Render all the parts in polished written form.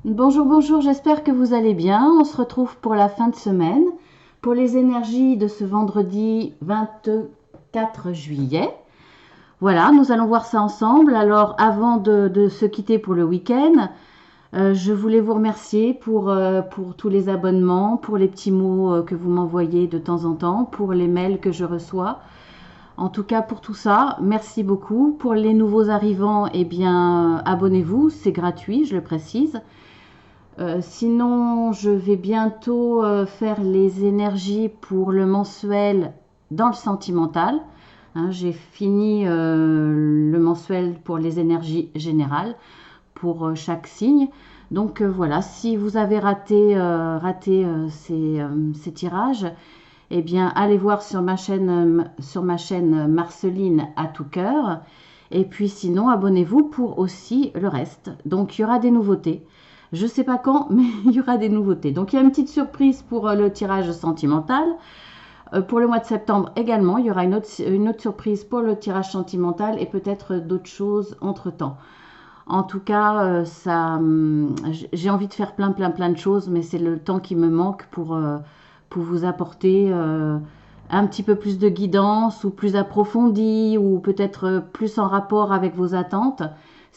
Bonjour, bonjour, j'espère que vous allez bien. On se retrouve pour la fin de semaine, pour les énergies de ce vendredi 24 juillet. Voilà, nous allons voir ça ensemble. Alors, avant de se quitter pour le week-end, je voulais vous remercier pour tous les abonnements, pour les petits mots que vous m'envoyez de temps en temps, pour les mails que je reçois. En tout cas, pour tout ça, merci beaucoup. Pour les nouveaux arrivants, eh bien, abonnez-vous, c'est gratuit, je le précise. Sinon, je vais bientôt faire les énergies pour le mensuel dans le sentimental. Hein, j'ai fini le mensuel pour les énergies générales pour chaque signe. Donc voilà, si vous avez raté ces tirages, eh bien allez voir sur ma chaîne Marceline à tout cœur. Et puis sinon, abonnez-vous pour aussi le reste. Donc il y aura des nouveautés. Je ne sais pas quand, mais il y aura des nouveautés. Donc il y a une petite surprise pour le tirage sentimental. Pour le mois de septembre également, il y aura une autre surprise pour le tirage sentimental et peut-être d'autres choses entre-temps. En tout cas, j'ai envie de faire plein de choses, mais c'est le temps qui me manque pour vous apporter un petit peu plus de guidance ou plus approfondie ou peut-être plus en rapport avec vos attentes.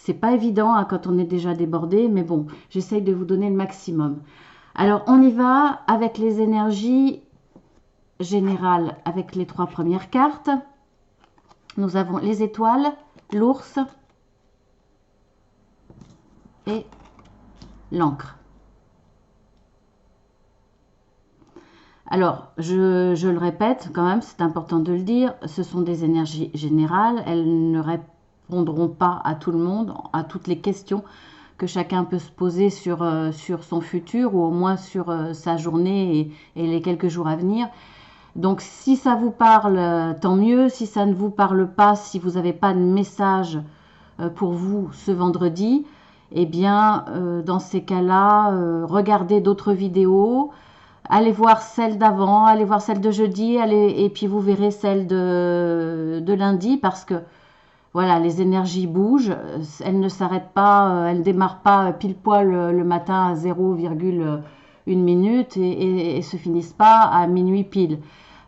C'est pas évident hein, quand on est déjà débordé, mais bon, j'essaye de vous donner le maximum. Alors, on y va avec les énergies générales avec les 3 premières cartes. Nous avons les étoiles, l'ours et l'encre. Alors, je le répète quand même, c'est important de le dire, ce sont des énergies générales, elles ne répondront pas à tout le monde, à toutes les questions que chacun peut se poser sur son futur ou au moins sur sa journée et les quelques jours à venir. Donc si ça vous parle, tant mieux. Si ça ne vous parle pas, si vous n'avez pas de message pour vous ce vendredi, eh bien dans ces cas-là, regardez d'autres vidéos. Allez voir celle d'avant, allez voir celle de jeudi, et puis vous verrez celle de lundi parce que voilà, les énergies bougent, elles ne s'arrêtent pas, elles ne démarrent pas pile poil le matin à 0,1 minute et se finissent pas à minuit pile.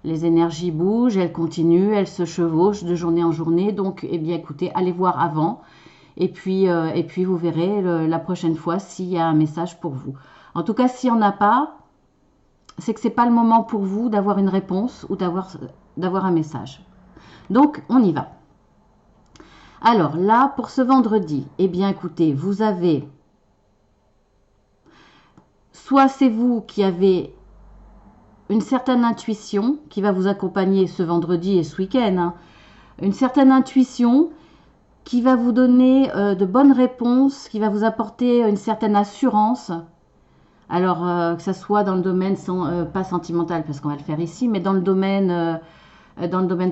Les énergies bougent, elles continuent, elles se chevauchent de journée en journée. Donc, eh bien, écoutez, allez voir avant. Et puis vous verrez la prochaine fois s'il y a un message pour vous. En tout cas, s'il n'y en a pas, c'est que ce n'est pas le moment pour vous d'avoir une réponse ou d'avoir un message. Donc, on y va. Alors là, pour ce vendredi, eh bien écoutez, vous avez, soit c'est vous qui avez une certaine intuition qui va vous accompagner ce vendredi et ce week-end, hein, une certaine intuition qui va vous donner de bonnes réponses, qui va vous apporter une certaine assurance. Alors que ça soit dans le domaine pas sentimental parce qu'on va le faire ici, mais dans le domaine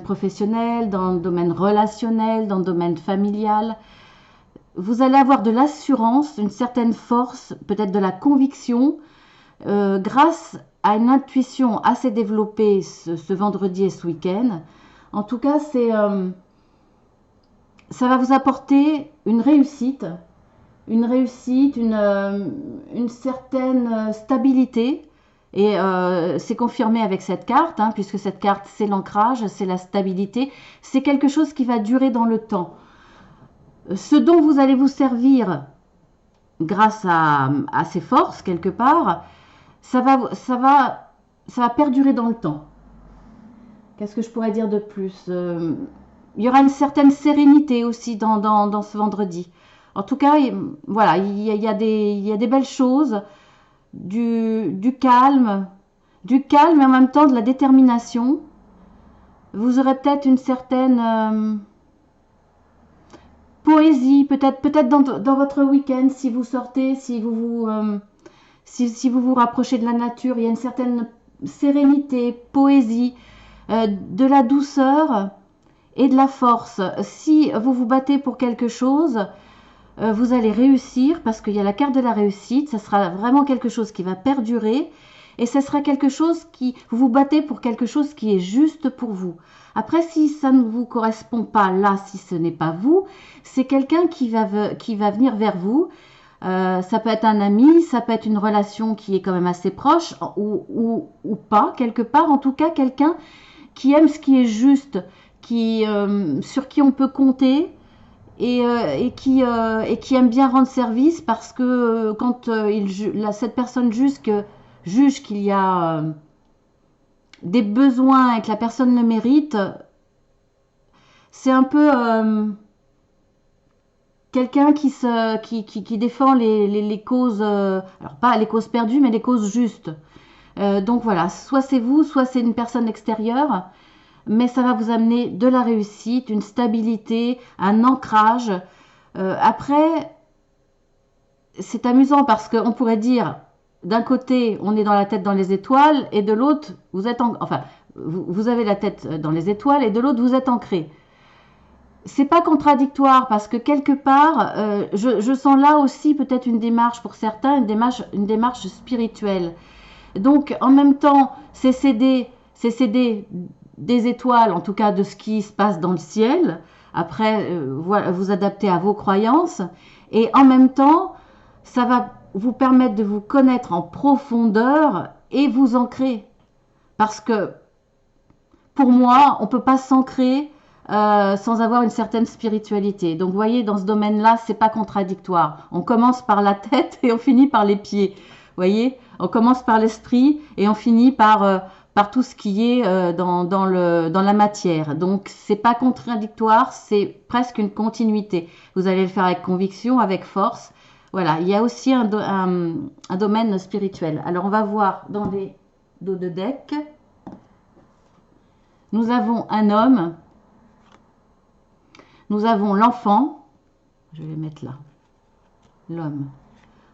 professionnel, dans le domaine relationnel, dans le domaine familial. Vous allez avoir de l'assurance, une certaine force, peut-être de la conviction, grâce à une intuition assez développée ce vendredi et ce week-end. En tout cas, ça va vous apporter une réussite, une certaine stabilité. Et c'est confirmé avec cette carte, hein, puisque cette carte, c'est l'ancrage, c'est la stabilité. C'est quelque chose qui va durer dans le temps. Ce dont vous allez vous servir grâce à ces forces, quelque part, ça va perdurer dans le temps. Qu'est-ce que je pourrais dire de plus il y aura une certaine sérénité aussi dans ce vendredi. En tout cas, voilà, il y a des belles choses. Du calme et en même temps de la détermination. Vous aurez peut-être une certaine poésie, peut-être dans votre week-end, si vous sortez, si vous vous rapprochez de la nature, il y a une certaine sérénité, poésie, de la douceur et de la force. Si vous vous battez pour quelque chose, vous allez réussir parce qu'il y a la carte de la réussite. Ça sera vraiment quelque chose qui va perdurer et ce sera quelque chose vous vous battez pour quelque chose qui est juste pour vous. Après, si ça ne vous correspond pas là, si ce n'est pas vous, c'est quelqu'un qui va venir vers vous Ça peut être un ami, ça peut être une relation qui est quand même assez proche ou pas, quelque part. En tout cas, quelqu'un qui aime ce qui est juste, sur qui on peut compter et qui aime bien rendre service parce que quand cette personne juge qu'il y a des besoins et que la personne le mérite, c'est un peu quelqu'un qui défend les causes, alors pas les causes perdues, mais les causes justes. Donc voilà, soit c'est vous, soit c'est une personne extérieure, mais ça va vous amener de la réussite, une stabilité, un ancrage. Après, c'est amusant parce qu'on pourrait dire, d'un côté, on est dans la tête dans les étoiles, et de l'autre, vous avez la tête dans les étoiles, et de l'autre, vous êtes ancré. C'est pas contradictoire parce que quelque part, je sens là aussi peut-être une démarche pour certains, une démarche spirituelle. Donc, en même temps, c'est céder des étoiles, en tout cas de ce qui se passe dans le ciel. Après, voilà, vous adaptez à vos croyances. Et en même temps, ça va vous permettre de vous connaître en profondeur et vous ancrer. Parce que, pour moi, on ne peut pas s'ancrer sans avoir une certaine spiritualité. Donc, vous voyez, dans ce domaine-là, c'est pas contradictoire. On commence par la tête et on finit par les pieds. Vous voyez, on commence par l'esprit et on finit par tout ce qui est dans la matière. Donc, c'est pas contradictoire, c'est presque une continuité. Vous allez le faire avec conviction, avec force. Voilà, il y a aussi un domaine spirituel. Alors, on va voir dans les dos de deck. Nous avons un homme. Nous avons l'enfant. Je vais mettre là. L'homme,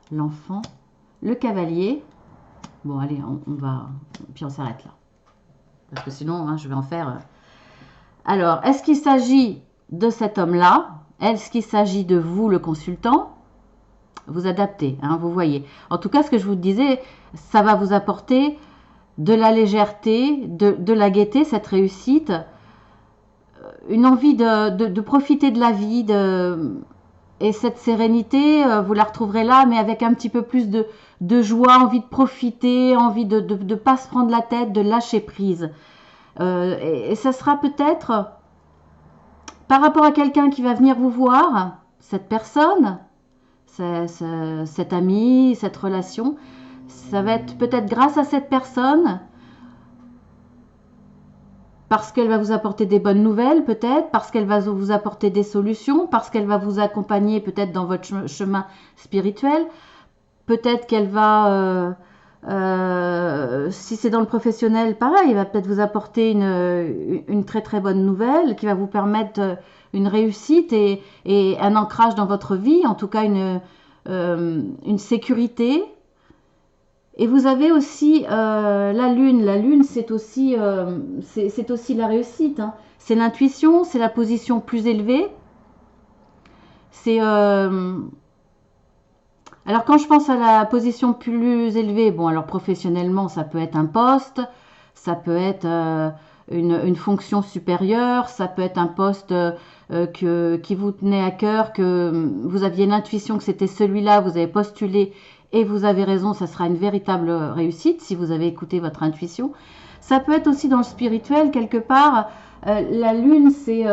l'enfant, le cavalier. Bon, allez, on va... Puis on s'arrête là. Parce que sinon, hein, je vais en faire... Alors, est-ce qu'il s'agit de cet homme-là? Est-ce qu'il s'agit de vous, le consultant? Vous adaptez, hein, vous voyez. En tout cas, ce que je vous disais, ça va vous apporter de la légèreté, de la gaieté, cette réussite, une envie de profiter de la vie, et cette sérénité, vous la retrouverez là, mais avec un petit peu plus de joie, envie de profiter, envie de ne pas se prendre la tête, de lâcher prise. Et ça sera peut-être par rapport à quelqu'un qui va venir vous voir, cette personne, cet ami, cette relation, ça va être peut-être grâce à cette personne, parce qu'elle va vous apporter des bonnes nouvelles peut-être, parce qu'elle va vous apporter des solutions, parce qu'elle va vous accompagner peut-être dans votre chemin spirituel, peut-être qu'elle va, si c'est dans le professionnel, pareil, elle va peut-être vous apporter une très très bonne nouvelle qui va vous permettre une réussite et un ancrage dans votre vie, en tout cas une sécurité. Et vous avez aussi la lune. La lune, c'est aussi la réussite, hein. C'est l'intuition, c'est la position plus élevée. C'est alors quand je pense à la position plus élevée, bon alors professionnellement, ça peut être un poste, ça peut être une fonction supérieure, ça peut être un poste qui vous tenait à cœur, que vous aviez l'intuition que c'était celui-là, vous avez postulé. Et vous avez raison, ça sera une véritable réussite si vous avez écouté votre intuition. Ça peut être aussi dans le spirituel, quelque part. La lune, c'est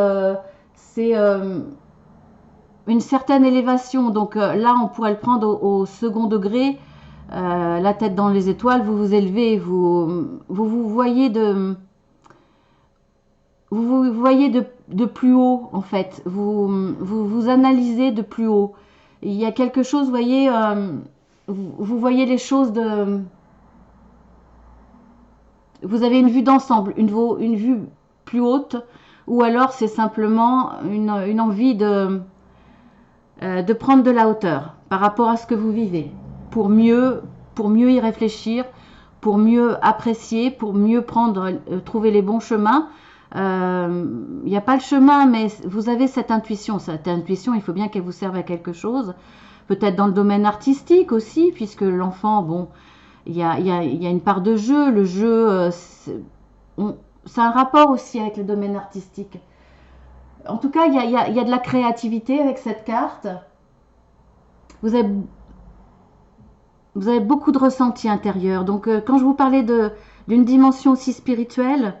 une certaine élévation. Donc là, on pourrait le prendre au second degré. La tête dans les étoiles, vous vous élevez, vous voyez de plus haut, en fait. Vous analysez de plus haut. Il y a quelque chose, vous voyez... vous voyez les choses vous avez une vue d'ensemble, une vue plus haute, ou alors c'est simplement une envie de prendre de la hauteur par rapport à ce que vous vivez, pour mieux y réfléchir, pour mieux apprécier, pour mieux trouver les bons chemins. Il n'y a pas le chemin, mais vous avez cette intuition, il faut bien qu'elle vous serve à quelque chose. Peut-être dans le domaine artistique aussi, puisque l'enfant, bon, il y a une part de jeu. Le jeu, c'est un rapport aussi avec le domaine artistique. En tout cas, il y a de la créativité avec cette carte. vous avez beaucoup de ressentis intérieurs. Donc, quand je vous parlais d'une dimension aussi spirituelle,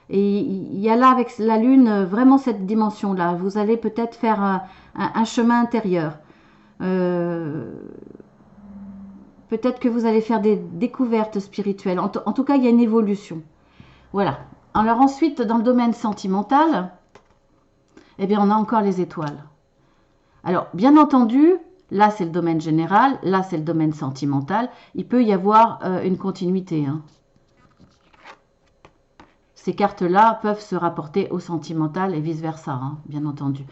et il y a là avec la lune vraiment cette dimension-là. Vous allez peut-être faire un chemin intérieur. Peut-être que vous allez faire des découvertes spirituelles. En tout cas, il y a une évolution. Voilà. Alors ensuite, dans le domaine sentimental, eh bien, on a encore les étoiles. Alors, bien entendu, là, c'est le domaine général. Là, c'est le domaine sentimental. Il peut y avoir une continuité, hein. Ces cartes-là peuvent se rapporter au sentimental et vice-versa, hein, bien entendu.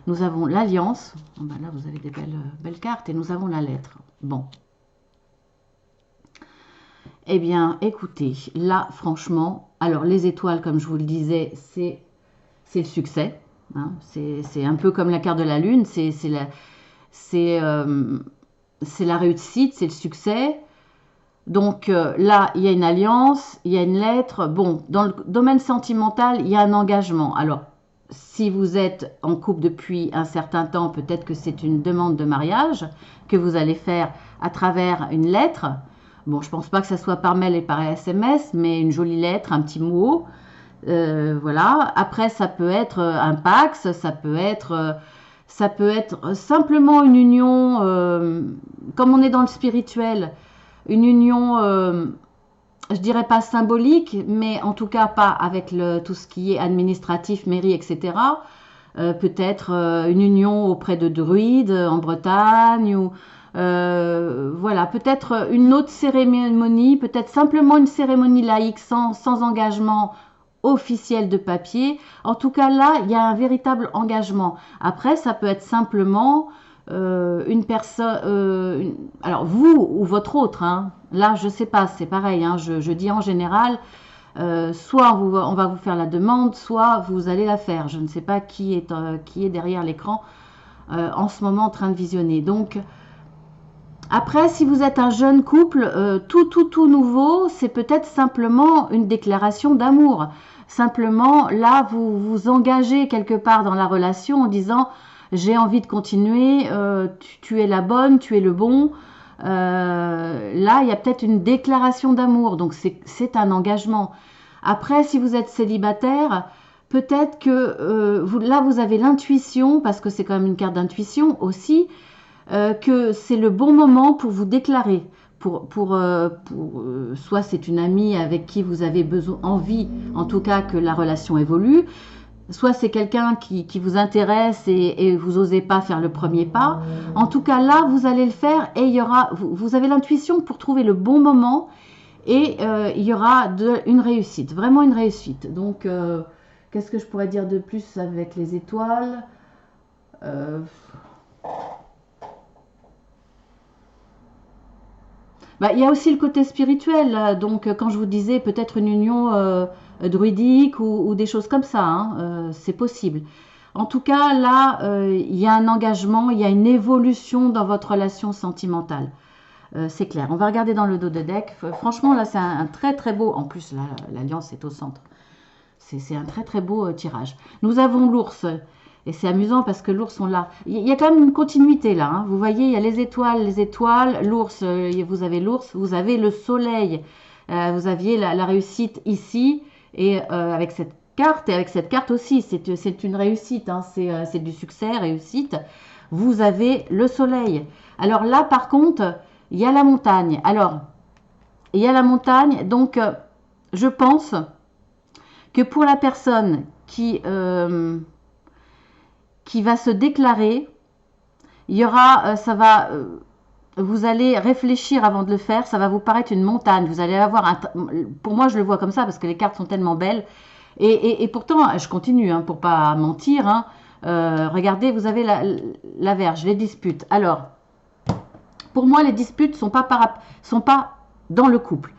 Nous avons l'alliance. Oh ben là, vous avez des belles cartes. Et nous avons la lettre. Bon. Eh bien, écoutez, là, franchement, alors les étoiles, comme je vous le disais, c'est le succès. Hein, c'est un peu comme la carte de la lune. C'est la réussite, c'est le succès. Donc là, il y a une alliance, il y a une lettre. Bon, dans le domaine sentimental, il y a un engagement. Alors, si vous êtes en couple depuis un certain temps, peut-être que c'est une demande de mariage que vous allez faire à travers une lettre. Bon, je ne pense pas que ça soit par mail et par SMS, mais une jolie lettre, un petit mot. Voilà. Après, ça peut être un Pax, ça peut être simplement une union, comme on est dans le spirituel, une union, je dirais pas symbolique, mais en tout cas pas avec tout ce qui est administratif, mairie, etc. Peut-être une union auprès de druides en Bretagne, ou voilà, peut-être une autre cérémonie, peut-être simplement une cérémonie laïque sans engagement officiel de papier. En tout cas, là, il y a un véritable engagement. Après, ça peut être simplement une personne, alors vous ou votre autre, hein, là je sais pas, c'est pareil, hein, je dis en général, soit on va vous faire la demande, soit vous allez la faire. Je ne sais pas qui est derrière l'écran en ce moment en train de visionner. Donc après, si vous êtes un jeune couple, tout nouveau, c'est peut-être simplement une déclaration d'amour. Simplement, là, vous vous engagez quelque part dans la relation en disant j'ai envie de continuer, tu es la bonne, tu es le bon. Là, il y a peut-être une déclaration d'amour, donc c'est un engagement. Après, si vous êtes célibataire, peut-être que là, vous avez l'intuition, parce que c'est quand même une carte d'intuition aussi, que c'est le bon moment pour vous déclarer. Soit c'est une amie avec qui vous avez envie, en tout cas, que la relation évolue, soit c'est quelqu'un qui vous intéresse et vous n'osez pas faire le premier pas. En tout cas, là, vous allez le faire et vous avez l'intuition pour trouver le bon moment et il y aura une réussite, vraiment une réussite. Donc, qu'est-ce que je pourrais dire de plus avec les étoiles? Il y a aussi le côté spirituel. Donc, quand je vous disais peut-être une union druidique ou des choses comme ça, hein, c'est possible. En tout cas, là, il y a un engagement, il y a une évolution dans votre relation sentimentale. C'est clair. On va regarder dans le dos de deck. Franchement, là, c'est un très très beau. En plus, là, l'alliance est au centre. C'est un très très beau tirage. Nous avons l'ours. Et c'est amusant parce que l'ours sont là. Il y a quand même une continuité là, hein. Vous voyez, il y a les étoiles, l'ours, vous avez l'ours, vous avez le soleil. Vous aviez la réussite ici. Et avec cette carte, et avec cette carte aussi, c'est une réussite, hein. C'est du succès, réussite. Vous avez le soleil. Alors là, par contre, il y a la montagne. Alors, il y a la montagne, donc je pense que pour la personne qui va se déclarer, il y aura, vous allez réfléchir avant de le faire, ça va vous paraître une montagne, vous allez avoir, pour moi je le vois comme ça parce que les cartes sont tellement belles, et pourtant, je continue, hein, pour pas mentir, hein, regardez, vous avez la Vierge, les disputes. Alors, pour moi, les disputes sont pas dans le couple.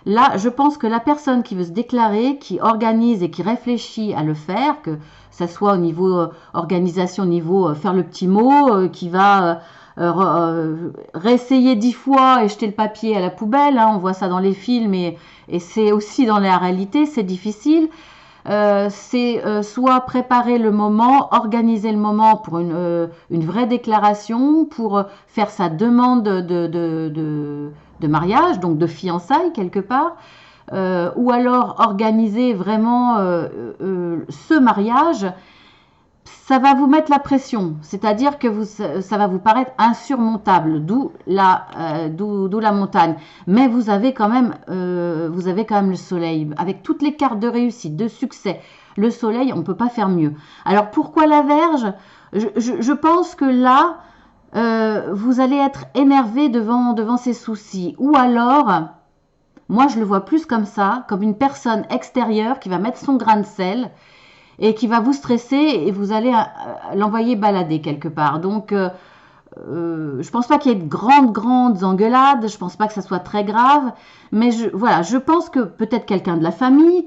Là, je pense que la personne qui veut se déclarer, qui organise et qui réfléchit à le faire, que ça soit au niveau organisation, au niveau faire le petit mot, qui va réessayer 10 fois et jeter le papier à la poubelle, hein, on voit ça dans les films et c'est aussi dans la réalité, c'est difficile. C'est soit préparer le moment, organiser le moment pour une vraie déclaration, pour faire sa demande de mariage, donc de fiançailles quelque part, ou alors organiser vraiment ce mariage. Ça va vous mettre la pression, c'est-à-dire que ça va vous paraître insurmontable, d'où la montagne. Mais vous avez quand même le soleil, avec toutes les cartes de réussite, de succès. Le soleil, on ne peut pas faire mieux. Alors pourquoi la Vierge? Je pense que là, vous allez être énervé devant ces soucis. Ou alors, moi je le vois plus comme ça, comme une personne extérieure qui va mettre son grain de sel et qui va vous stresser et vous allez l'envoyer balader quelque part. Donc, je pense pas qu'il y ait de grandes engueulades, je pense pas que ça soit très grave, mais voilà, je pense que peut-être quelqu'un de la famille,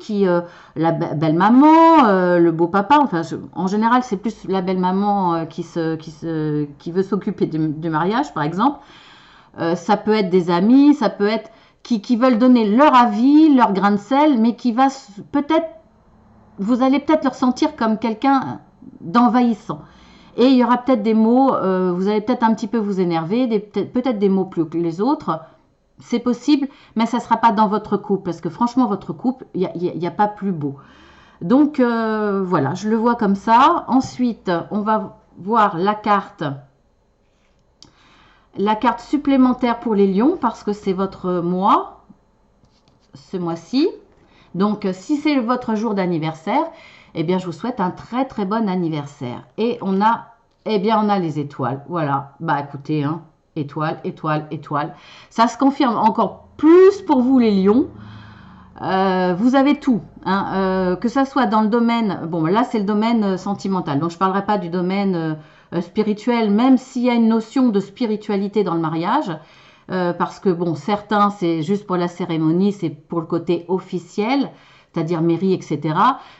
la belle-maman, le beau-papa, enfin, en général, c'est plus la belle-maman qui veut s'occuper du mariage, par exemple. Ça peut être des amis, ça peut être qui veulent donner leur avis, leur grain de sel, mais qui va peut-être vous allez peut-être le ressentir comme quelqu'un d'envahissant. Et il y aura peut-être des mots, vous allez peut-être un petit peu vous énerver, peut-être des mots plus que les autres. C'est possible, mais ça ne sera pas dans votre couple. Parce que franchement, votre couple, il n'y a pas plus beau. Donc, voilà, je le vois comme ça. Ensuite, on va voir la carte supplémentaire pour les lions, parce que c'est votre mois, ce mois-ci. Donc, si c'est votre jour d'anniversaire, eh bien, je vous souhaite un très, très bon anniversaire. Et on a les étoiles. Voilà. Bah, écoutez, hein, étoiles, étoiles, étoiles. Ça se confirme encore plus pour vous, les lions. Vous avez tout. Hein, que ça soit dans le domaine... Bon, là, c'est le domaine sentimental. Donc, je ne parlerai pas du domaine spirituel, même s'il y a une notion de spiritualité dans le mariage. Parce que bon, certains c'est juste pour la cérémonie, c'est pour le côté officiel, c'est-à-dire mairie, etc.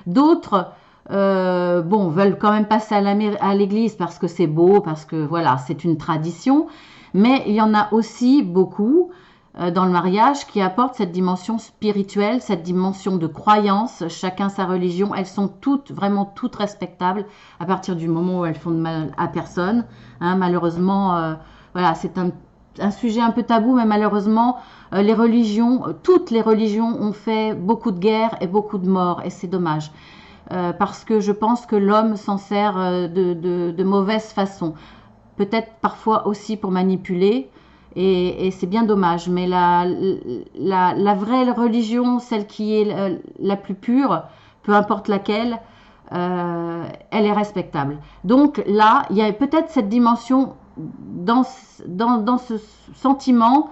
D'autres, veulent quand même passer à l'église parce que c'est beau, parce que voilà, c'est une tradition. Mais il y en a aussi beaucoup dans le mariage qui apportent cette dimension spirituelle, cette dimension de croyance. Chacun sa religion, elles sont vraiment toutes respectables à partir du moment où elles font de mal à personne. Hein, malheureusement, voilà, c'est un sujet un peu tabou, mais malheureusement, toutes les religions ont fait beaucoup de guerres et beaucoup de morts, et c'est dommage. Parce que je pense que l'homme s'en sert de mauvaise façon. Peut-être parfois aussi pour manipuler, et c'est bien dommage. Mais la vraie religion, celle qui est la plus pure, peu importe laquelle, elle est respectable. Donc là, il y a peut-être cette dimension dans ce sentiment,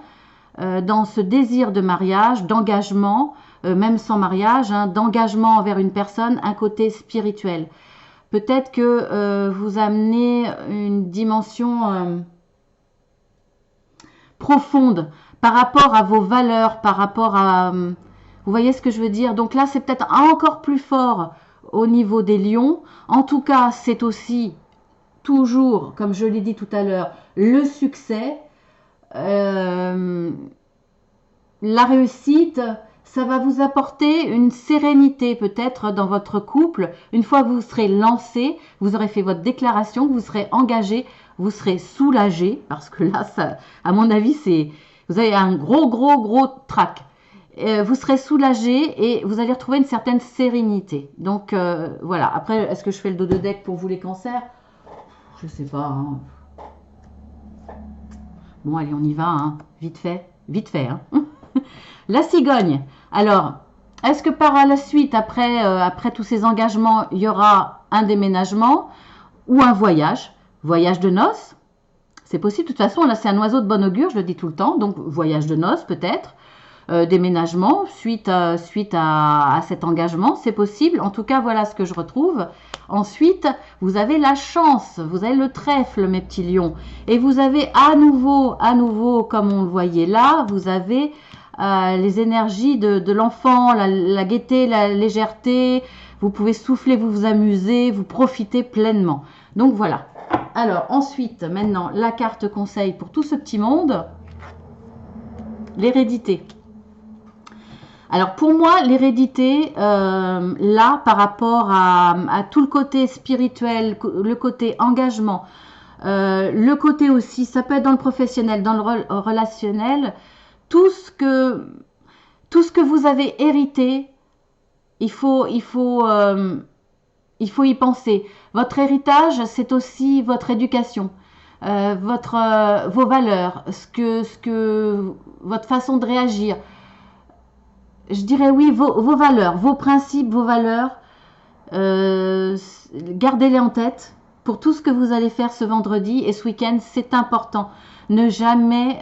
dans ce désir de mariage, d'engagement, même sans mariage, hein, d'engagement envers une personne, un côté spirituel. Peut-être que vous amenez une dimension profonde par rapport à vos valeurs, par rapport à... vous voyez ce que je veux dire? Donc là, c'est peut-être encore plus fort au niveau des lions. En tout cas, c'est aussi toujours, comme je l'ai dit tout à l'heure, le succès, la réussite, ça va vous apporter une sérénité peut-être dans votre couple. Une fois que vous serez lancé, vous aurez fait votre déclaration, vous serez engagé, vous serez soulagé, parce que là, ça, à mon avis, vous avez un gros trac. Vous serez soulagé et vous allez retrouver une certaine sérénité. Donc voilà. Après, est-ce que je fais le dos de deck pour vous les cancers? Je sais pas. Hein. Bon, allez, on y va. Hein. Vite fait. Hein. La cigogne. Alors, est-ce que par la suite, après tous ces engagements, il y aura un déménagement ou un voyage? Voyage de noces? C'est possible. De toute façon, là, c'est un oiseau de bon augure, je le dis tout le temps. Donc, voyage de noces, peut-être. Déménagement suite à cet engagement, c'est possible. En tout cas, voilà ce que je retrouve. Ensuite, vous avez la chance, vous avez le trèfle, mes petits lions. Et vous avez à nouveau, comme on le voyait là, vous avez les énergies de l'enfant, la gaieté, la légèreté. Vous pouvez souffler, vous amuser, vous profiter pleinement. Donc voilà. Alors ensuite, maintenant, la carte conseil pour tout ce petit monde. L'hérédité. Alors pour moi, l'hérédité, là, par rapport à tout le côté spirituel, le côté engagement, le côté aussi, ça peut être dans le professionnel, dans le relationnel, tout ce que, tout ce que vous avez hérité, il faut, il faut, il faut y penser. Votre héritage, c'est aussi votre éducation, vos valeurs, votre façon de réagir. Je dirais oui, vos valeurs, vos principes, vos valeurs, euh, gardez-les en tête pour tout ce que vous allez faire ce vendredi et ce week-end. C'est important. Ne jamais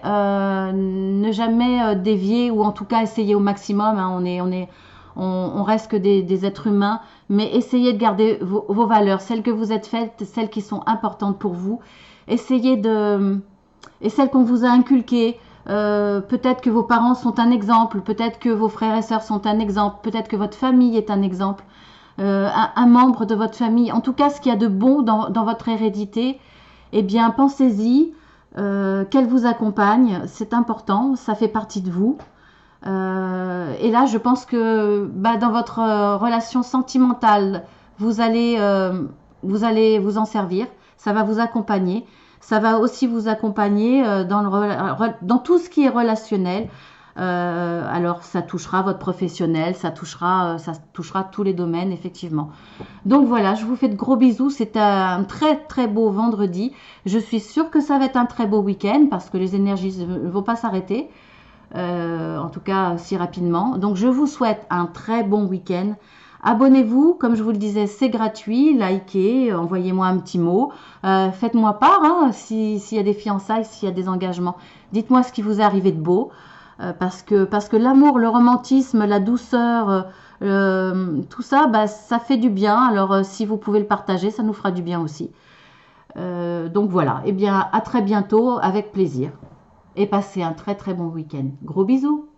dévier ou en tout cas essayer au maximum. Hein, on reste que des êtres humains, mais essayez de garder vos valeurs, celles que vous êtes faites, celles qui sont importantes pour vous. Essayez de et celles qu'on vous a inculquées. Peut-être que vos parents sont un exemple, peut-être que vos frères et sœurs sont un exemple, peut-être que votre famille est un exemple, un membre de votre famille. En tout cas, ce qu'il y a de bon dans votre hérédité, eh bien, pensez-y, qu'elle vous accompagne, c'est important, ça fait partie de vous. Et là, je pense que dans votre relation sentimentale, vous allez vous en servir, ça va vous accompagner. Ça va aussi vous accompagner dans tout ce qui est relationnel. Alors, ça touchera votre professionnel, ça touchera tous les domaines, effectivement. Donc voilà, je vous fais de gros bisous. C'est un très très beau vendredi. Je suis sûre que ça va être un très beau week-end parce que les énergies ne vont pas s'arrêter. En tout cas, si rapidement. Donc, je vous souhaite un très bon week-end. Abonnez-vous, comme je vous le disais, c'est gratuit. Likez, envoyez-moi un petit mot. Faites-moi part hein, s'il y a des fiançailles, s'il y a des engagements. Dites-moi ce qui vous est arrivé de beau. Parce que l'amour, le romantisme, la douceur, tout ça, ça fait du bien. Alors, si vous pouvez le partager, ça nous fera du bien aussi. Donc voilà. Eh bien, à très bientôt, avec plaisir. Et passez un très très bon week-end. Gros bisous!